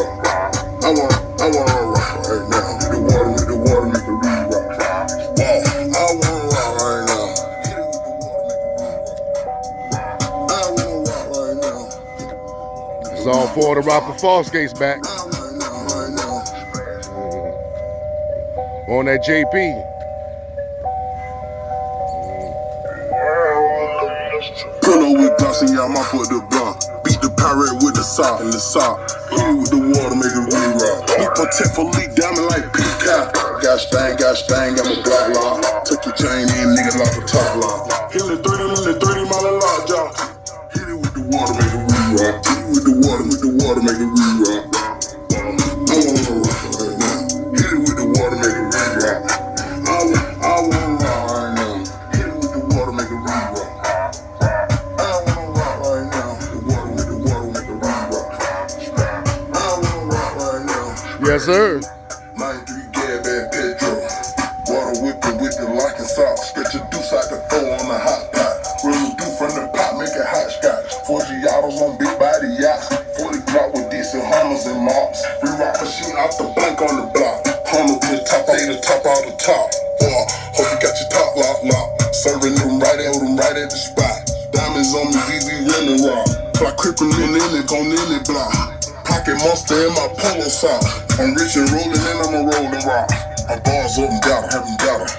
re-rock. I wanna rock right now. Hit the water, make the re-rock. Wow, I wanna rock right now. Hit it with the water, make the re-rock. I wanna rock right now. It's all for the Rockford fosgate's back. Right now. On that JP. Pull up with blocks and y'all mop with the block. Beat the pirate with the sock and the sock. Hit it with the water, make it re-rock. Look protect for leak diamond like peacock. Got stain, got my block lock. Took your chain in, nigga, lock the top lock. Hit the 30 mile lock, y'all. Hit it with the water, make it re-rock. Hit it with the water, make it re-rock. I wanna rock right now. Hit it with the water, make it re-rock. I wanna rock right now. Hit it with the water, make it re-rock. Yes, sir. 93 gab and petrol. Water whipping with the lock and sock. Stretch a deuce out the floor on the hot pot. Residue from the pot, make it hot scotch. 40 yachts on big body yachts. 40 drop with diesel Hummers and mops. Free rock machine out the blank on the block. Hummer to the top, they the top out the top. Hope you got your top lock. Serving them right at the spot. Diamonds on me, VV running rock. Fly crippin' in it, gon' in it block. Pocket monster in my polo sock. I'm rich and rolling and I'm a rolling rock. My bars up and down, have them down.